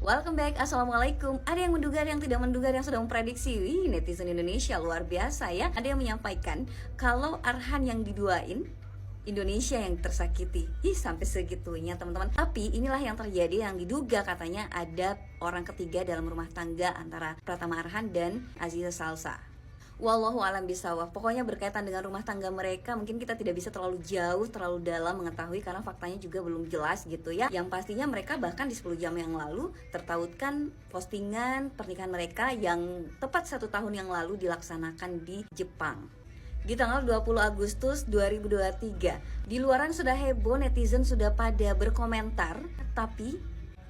Welcome back, Assalamualaikum. Ada yang menduga, ada yang tidak menduga, ada yang sudah memprediksi. Netizen Indonesia luar biasa ya. Ada yang menyampaikan kalau Arhan yang diduain, Indonesia yang tersakiti. Sampai segitunya teman-teman. Tapi inilah yang terjadi, yang diduga katanya ada orang ketiga dalam rumah tangga antara Pratama Arhan dan Aziza Salsa. Wallahu alam bisawab. Pokoknya berkaitan dengan rumah tangga mereka, mungkin kita tidak bisa terlalu jauh, terlalu dalam mengetahui karena faktanya juga belum jelas gitu ya. Yang pastinya mereka bahkan di 10 jam yang lalu tertautkan postingan pernikahan mereka yang tepat 1 tahun yang lalu dilaksanakan di Jepang di tanggal 20 Agustus 2023. Di luaran sudah heboh, netizen sudah pada berkomentar, tapi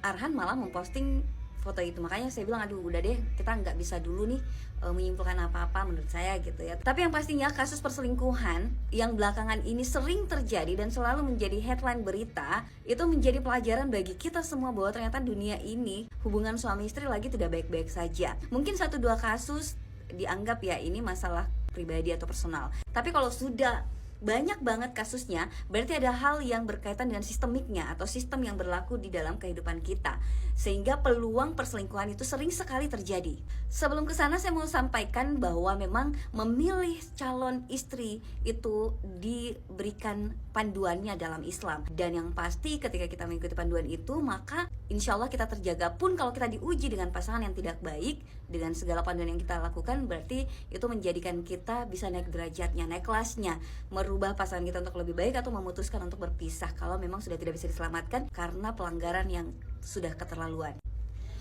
Arhan malah memposting foto itu. Makanya saya bilang, aduh udah deh, kita nggak bisa dulu nih menyimpulkan apa-apa menurut saya gitu ya. Tapi yang pastinya kasus perselingkuhan yang belakangan ini sering terjadi dan selalu menjadi headline berita, itu menjadi pelajaran bagi kita semua bahwa ternyata dunia ini hubungan suami istri lagi tidak baik-baik saja. Mungkin 1-2 kasus dianggap ya ini masalah pribadi atau personal. Tapi kalau sudah banyak banget kasusnya, berarti ada hal yang berkaitan dengan sistemiknya atau sistem yang berlaku di dalam kehidupan kita, sehingga peluang perselingkuhan itu sering sekali terjadi. Sebelum kesana saya mau sampaikan bahwa memang memilih calon istri itu diberikan panduannya dalam Islam, dan yang pasti ketika kita mengikuti panduan itu, maka insya Allah kita terjaga. Pun kalau kita diuji dengan pasangan yang tidak baik, dengan segala panduan yang kita lakukan, berarti itu menjadikan kita bisa naik derajatnya, naik kelasnya, merubah pasangan kita untuk lebih baik atau memutuskan untuk berpisah kalau memang sudah tidak bisa diselamatkan karena pelanggaran yang sudah keterlaluan.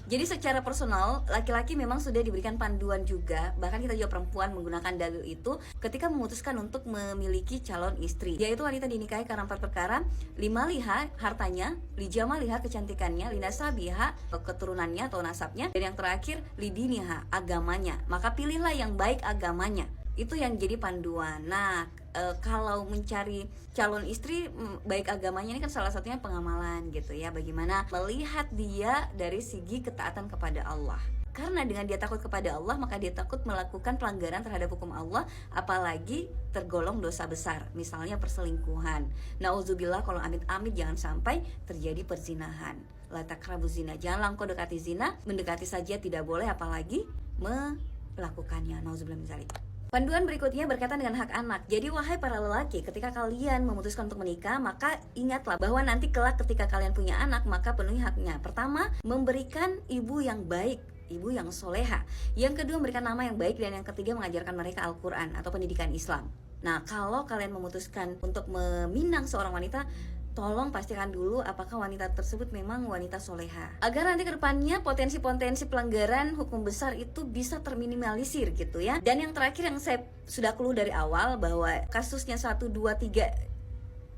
Jadi secara personal, laki-laki memang sudah diberikan panduan juga. Bahkan kita juga perempuan menggunakan dalil itu ketika memutuskan untuk memiliki calon istri, yaitu wanita dinikahi karena 4 perkara: 5 liha hartanya, lijama liha kecantikannya, linasabiha keturunannya atau nasabnya, dan yang terakhir lidiniha agamanya. Maka pilihlah yang baik agamanya. Itu yang jadi panduan. Nah, kalau mencari calon istri baik agamanya ini kan salah satunya pengamalan gitu ya. Bagaimana melihat dia dari segi ketaatan kepada Allah. Karena dengan dia takut kepada Allah, maka dia takut melakukan pelanggaran terhadap hukum Allah, apalagi tergolong dosa besar, misalnya perselingkuhan. Nauzubillah, kalau amit-amit jangan sampai terjadi perzinahan. La taqrabu zina, jangan langkau dekati zina, mendekati saja tidak boleh, apalagi melakukannya. Nauzubillah min dzalik. Panduan berikutnya berkaitan dengan hak anak. Jadi wahai para lelaki, ketika kalian memutuskan untuk menikah, maka ingatlah bahwa nanti kelak ketika kalian punya anak, maka penuhi haknya. Pertama, memberikan ibu yang baik, ibu yang soleha. Yang kedua, memberikan nama yang baik. Dan yang ketiga, mengajarkan mereka Al-Quran atau pendidikan Islam. Nah, kalau kalian memutuskan untuk meminang seorang wanita, tolong pastikan dulu apakah wanita tersebut memang wanita soleha, agar nanti ke depannya potensi-potensi pelanggaran hukum besar itu bisa terminimalisir gitu ya. Dan yang terakhir yang saya sudah clue dari awal, bahwa kasusnya 1, 2, 3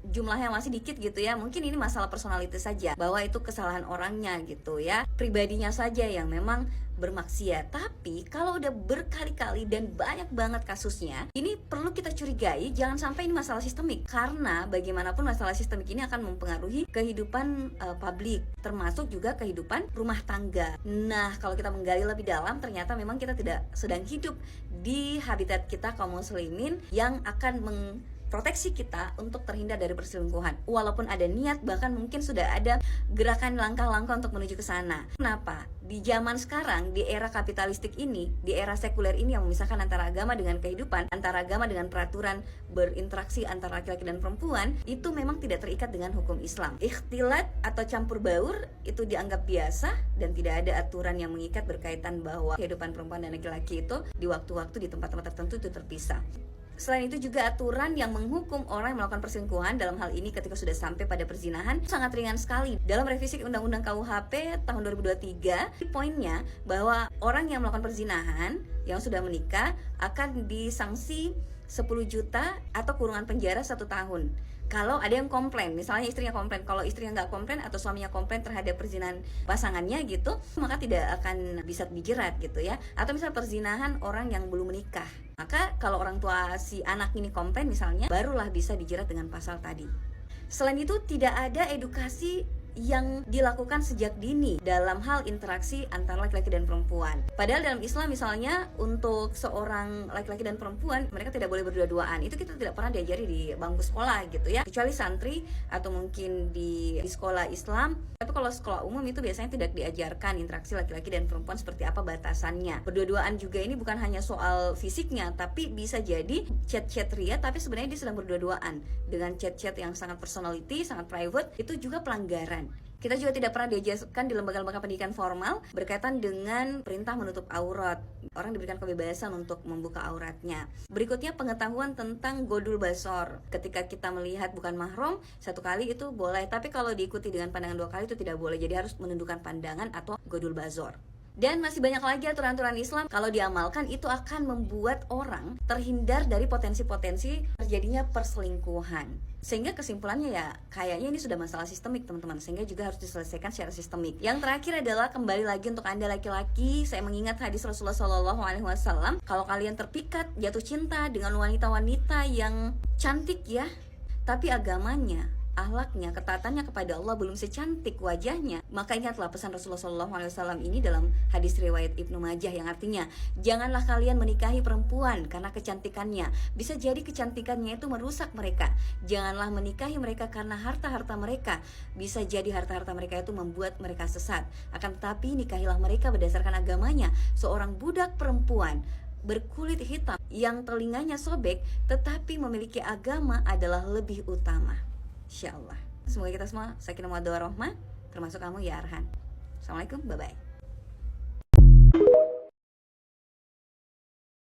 jumlahnya masih dikit gitu ya. Mungkin ini masalah personalitas saja, bahwa itu kesalahan orangnya gitu ya, pribadinya saja yang memang bermaksiat. Tapi kalau udah berkali-kali dan banyak banget kasusnya, ini perlu kita curigai, jangan sampai ini masalah sistemik. Karena bagaimanapun masalah sistemik ini akan mempengaruhi kehidupan publik, termasuk juga kehidupan rumah tangga. Nah, kalau kita menggali lebih dalam, ternyata memang kita tidak sedang hidup di habitat kita kaum muslimin yang akan proteksi kita untuk terhindar dari perselingkuhan. Walaupun ada niat, bahkan mungkin sudah ada gerakan langkah-langkah untuk menuju ke sana. Kenapa? Di zaman sekarang, di era kapitalistik ini, di era sekuler ini yang memisahkan antara agama dengan kehidupan, antara agama dengan peraturan berinteraksi antara laki-laki dan perempuan, itu memang tidak terikat dengan hukum Islam. Ikhtilat atau campur baur itu dianggap biasa dan tidak ada aturan yang mengikat berkaitan bahwa kehidupan perempuan dan laki-laki itu di waktu-waktu di tempat-tempat tertentu itu terpisah. Selain itu juga aturan yang menghukum orang yang melakukan perselingkuhan, dalam hal ini ketika sudah sampai pada perzinahan, sangat ringan sekali. Dalam revisi Undang-Undang KUHP tahun 2023, poinnya bahwa orang yang melakukan perzinahan yang sudah menikah akan disanksi 10 juta atau kurungan penjara 1 tahun. Kalau ada yang komplain, misalnya istrinya komplain, kalau istrinya nggak komplain atau suaminya komplain terhadap perzinahan pasangannya gitu, maka tidak akan bisa dijerat gitu ya. Atau misalnya perzinahan orang yang belum menikah, maka kalau orang tua si anak ini komplain misalnya, barulah bisa dijerat dengan pasal tadi. Selain itu tidak ada edukasi yang dilakukan sejak dini dalam hal interaksi antara laki-laki dan perempuan. Padahal dalam Islam misalnya untuk seorang laki-laki dan perempuan mereka tidak boleh berdua-duaan. Itu kita tidak pernah diajari di bangku sekolah gitu ya, kecuali santri atau mungkin di sekolah Islam. Tapi kalau sekolah umum itu biasanya tidak diajarkan interaksi laki-laki dan perempuan seperti apa batasannya. Berdua-duaan juga ini bukan hanya soal fisiknya, tapi bisa jadi chat-chat ria tapi sebenarnya dia sedang berdua-duaan dengan chat-chat yang sangat personality, sangat private. Itu juga pelanggaran. Kita juga tidak pernah diajarkan di lembaga-lembaga pendidikan formal berkaitan dengan perintah menutup aurat. Orang diberikan kebebasan untuk membuka auratnya. Berikutnya pengetahuan tentang godul basor. Ketika kita melihat bukan mahram, satu kali itu boleh, tapi kalau diikuti dengan pandangan dua kali itu tidak boleh. Jadi harus menundukkan pandangan atau godul basor. Dan masih banyak lagi aturan-aturan Islam, kalau diamalkan itu akan membuat orang terhindar dari potensi-potensi terjadinya perselingkuhan. Sehingga kesimpulannya ya kayaknya ini sudah masalah sistemik teman-teman, sehingga juga harus diselesaikan secara sistemik. Yang terakhir adalah kembali lagi untuk Anda laki-laki, saya mengingat hadis Rasulullah SAW, kalau kalian terpikat jatuh cinta dengan wanita-wanita yang cantik ya, tapi agamanya, akhlaknya, ketaatannya kepada Allah belum secantik wajahnya, maka ingatlah pesan Rasulullah SAW ini dalam hadis riwayat Ibnu Majah yang artinya, janganlah kalian menikahi perempuan karena kecantikannya. Bisa jadi kecantikannya itu merusak mereka. Janganlah menikahi mereka karena harta-harta mereka. Bisa jadi harta-harta mereka itu membuat mereka sesat. Akan tetapi nikahilah mereka berdasarkan agamanya. Seorang budak perempuan berkulit hitam yang telinganya sobek tetapi memiliki agama adalah lebih utama. Insyaallah. Semoga kita semua sakinah mawaddah warahmah, termasuk kamu ya Arhan. Assalamualaikum, bye-bye.